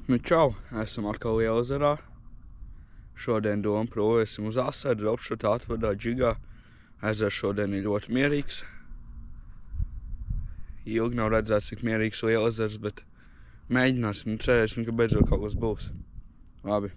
Nu čau, esam atkal Lielezerā. Šodien doma provēsim uz asaru, dropšutu atvadā džigā. Ezers šodien ir ļoti mierīgs. Ilgi nav redzēts, cik mierīgs Lielezers, bet mēģināsim, cerēsim, ka beidzot kaut kas būs. Labi.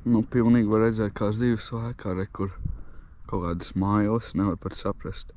Nu, pilnīgi var redzēt, kā zivis lēkā, kur kaut kādas mājas, nevar pat saprast.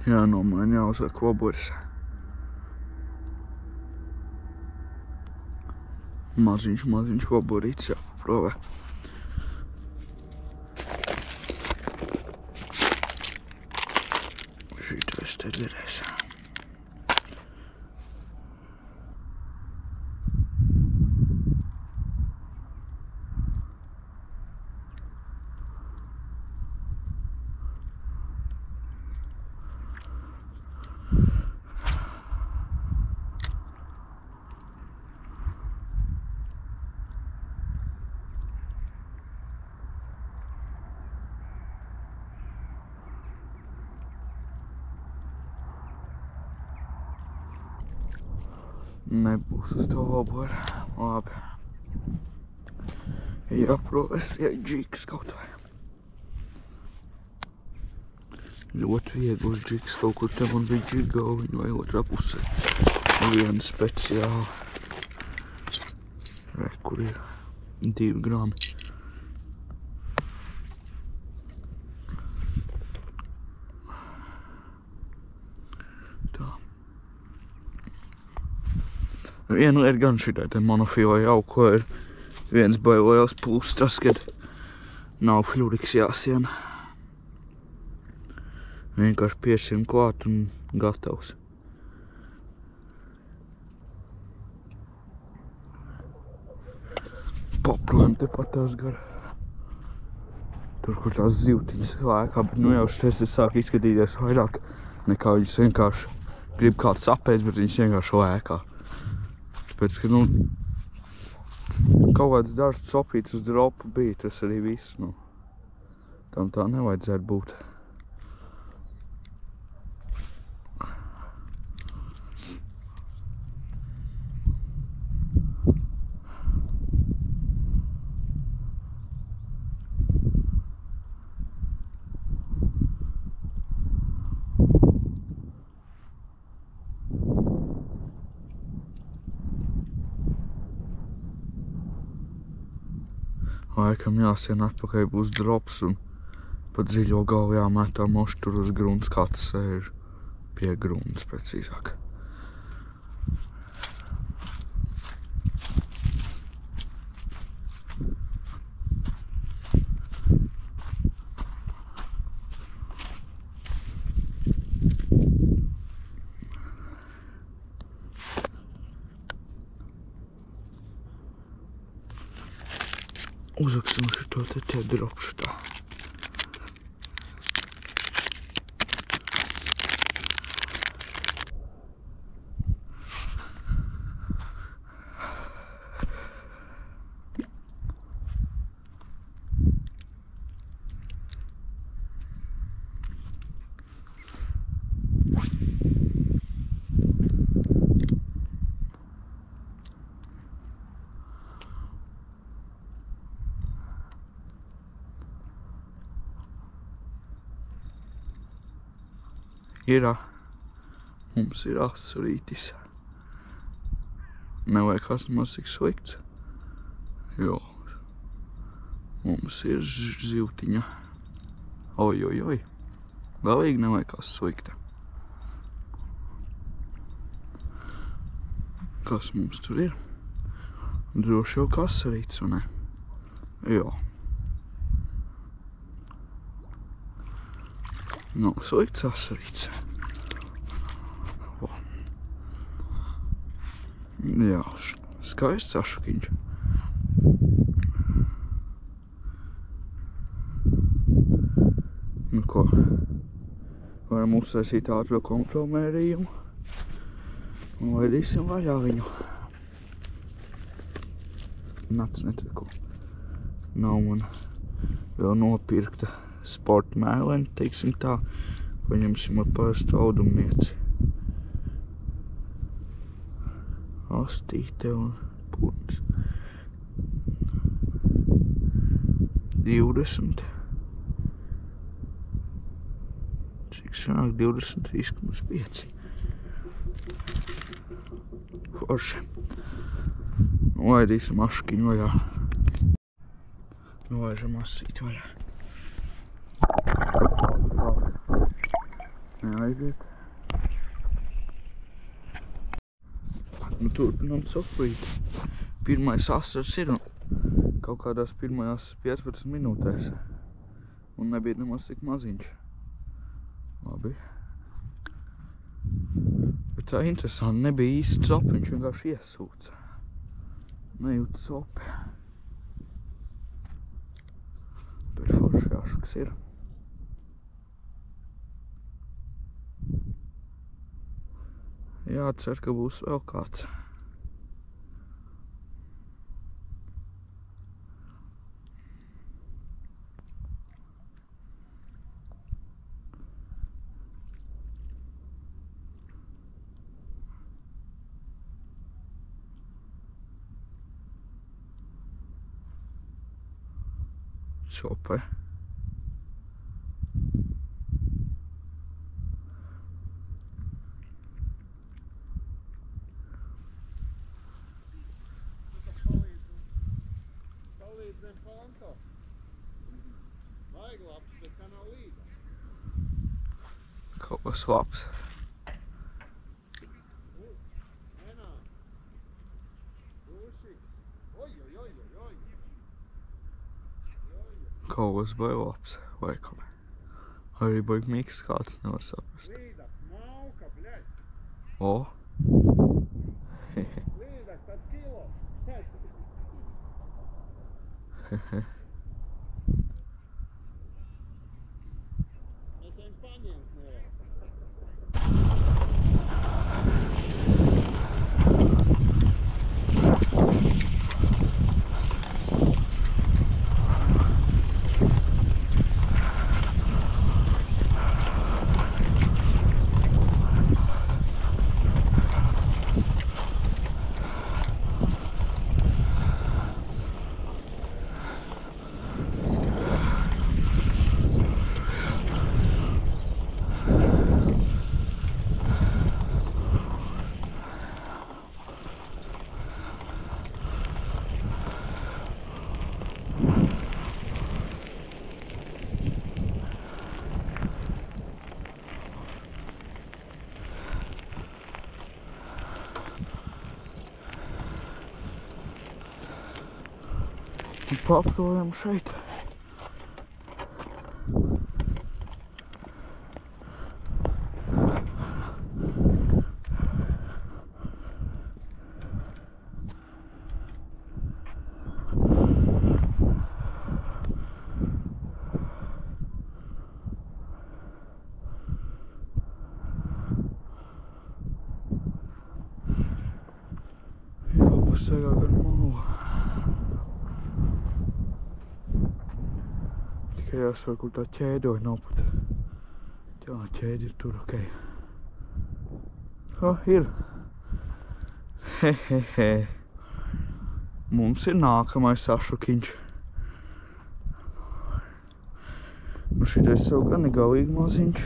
Jā, nomaini jāuzliek koburis. Maziņš koburīts jāpaprovē. Šitais te derēs. Nebūs uz to obora. Labi. Jāprovēs džiks kaut vai. Ļoti viegls džiks. Kaut kur te man bija džigauliņa vai otrā pusē. Viena speciāla. Re, kur ir 2 grami. Vienu ir gan šitai te monofilai jau, ko ir viens bailējās plus tas, kad nav fļuriks jāsien. Vienkārši piesien klāt un gatavs. Paprojam tepat tās gar. Tur, kur tās zivtiņas lēkā, bet nu jau šitais sāk izskatīties vairāk nekā viņas vienkārši grib kāds apēst, bet viņas vienkārši lēkā. Tāpēc, ka, kaut kāds dažs copīts uz dropu bija, tas arī viss, tam tā nevajadzētu būt. Laikam jāsien atpakaļ būs drops un pa dziļo galvu jāmetā moši tur uz grunts, kāds sēž pie grunts precīzāk. Uzaksim šito te dropšutā. Mums ir asurītis. Neliekas maz tik slikts. Jo. Mums ir zivtiņa. Oj. Galīgi neliekas slikta. Kas mums tur ir? Droši jau kasarīts, vai ne? Jo. Nav slikts asarīts. Jā, skaists ašakiņš. Nu ko, varam uztaisīt ātro kontrolmērījumu un laidīsim vaļā viņu. Nats netiko. Nav man vēl nopirkta sporta mēlēni, teiksim tā, paņemsim ar parastu audumnieci. Astīte un putns. 20. Cik sanāk 23,5. Forši. Nolaidīsim maškiņu vaļā. Nolaižam asīti vaļā. Neaiziet. Nu turpinām soprīt. Pirmais asars ir kaut kādās pirmajās 15 minūtēs. Un nebija nemaz tik maziņš. Labi. Bet tā interesanti, nebija īsti sopi, viņš vienkārši iesūca. Nejūta sopi. Bet forši ašks ir. Jācer, ka būs vēl kāds. Sope. Palīdzēm panto. Vajag labs, bet kā nav līga. Kaut kas labs. Nenā. Būšīgs. Oj. Kaut kas vai labs, laikam. Arī baigi miks kāds nevar saprast. Līdak, mauka, bļaļ. O! Līdak, tad kilo. Es viņu paņemt nevaru. Un paprojam šeit. Jāpastaigā gar malu. Tikai jāsver, kur tā ķēdoja nav pat. Jā, ķēdi ir tur, okei. Ir. Hehehe. Mums ir nākamais sašukiņš. Nu šitais savu gan ir galīgi maziņš.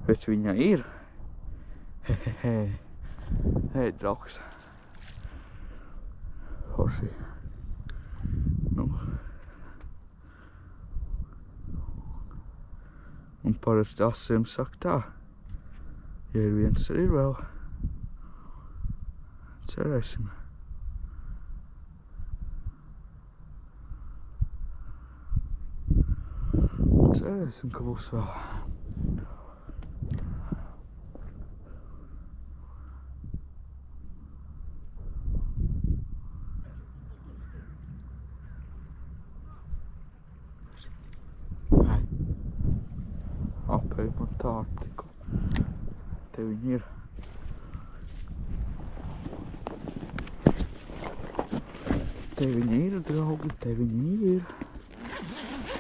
Bet viņa ir. Hehehe. Ej, draugs. Forši. Nu. Un parasti asiem saka tā. Ja ir viens, tad ir vēl. Cerēsim. Cerēsim, ka būs vēl. Apēj man tādu tikko. Te viņi ir. Te viņi ir, draugi, te viņi ir.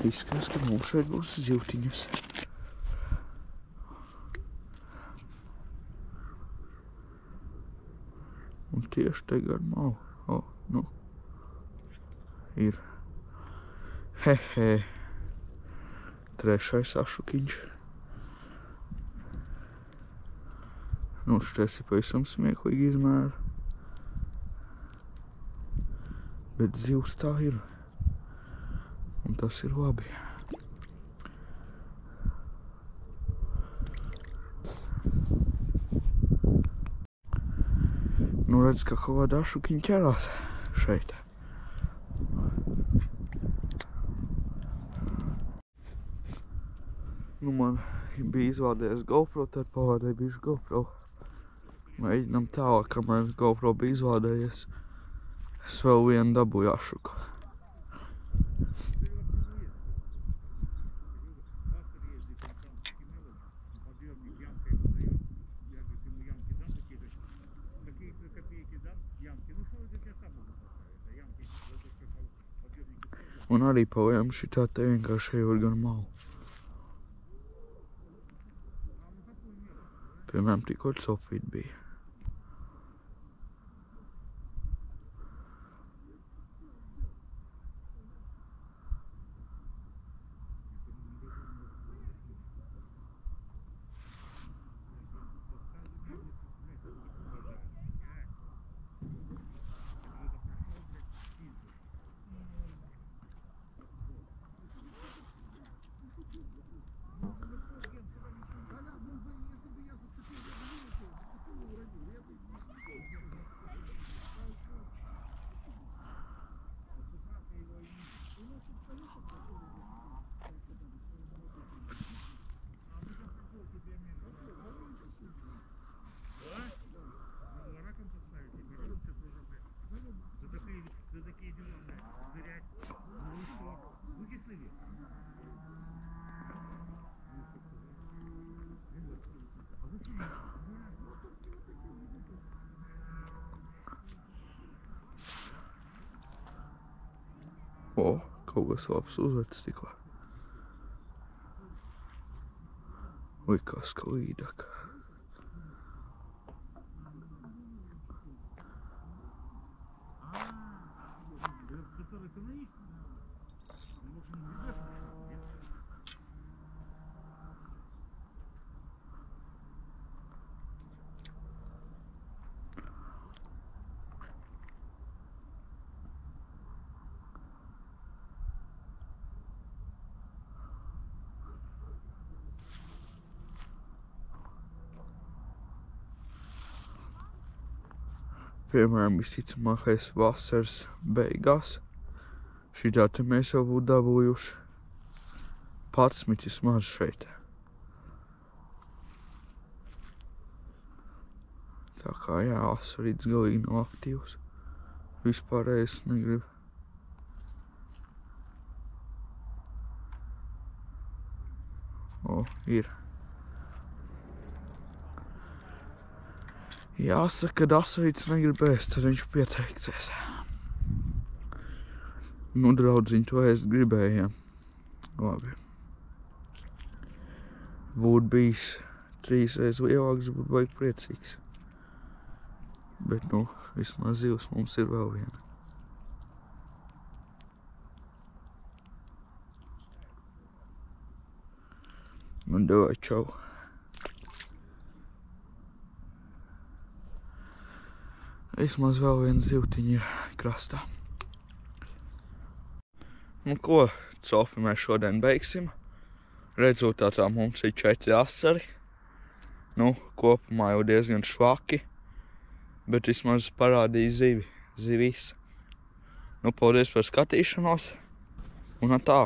Izskatās, ka mums šeit būs zivtiņas. Un Un tieši te gar malu. O, nu. Ir. Hehe. Trešais ašukiņš. Nu, šitais ir pavisam smieklīgi izmēra. Bet zivs tā ir. Un tas ir labi. Nu, redz, ka kaut kāda ašukiņa ķerās šeit. Nu, man bija izvādējies GoPro, tad pavādēju bijuši GoPro. Mēģinām tālāk, kamēr GoPro bija izvādējies. Es vēl vienu dabūju ašuku. Un arī pa lēm šitā te vienkārši ejot gan malu. Piemēram, tikko Sofīt bija. O, kaut kas labs uzvedas tikko. Likās, ka līdāk. Piemēram, visticamākais vasaras beigās. Šitā te mēs jau būtu dabūjuši 11 vismaz šeit. Tā kā jā, asarīts galīgi nav aktīvs. Vispārējais negrib. O, ir. Jāsaka, kad asarīts negrib ēst, tad viņš pieteiksies. Nu, draudziņ, to ēst gribējām. Labi. Būtu bijis 3 reizes lielāks, būtu baigi priecīgs. Bet, nu, vismaz zivs mums ir vēl viena. Nu, davai, čau. Vismaz vēl viena zivtiņa ir krastā. Nu ko, Sofi, mēs šodien beigsim. Rezultātā mums ir 4 asari. Nu, kopumā jau diezgan švaki. Bet vismaz parādīja zivis. Nu, paldies par skatīšanos. Un tā.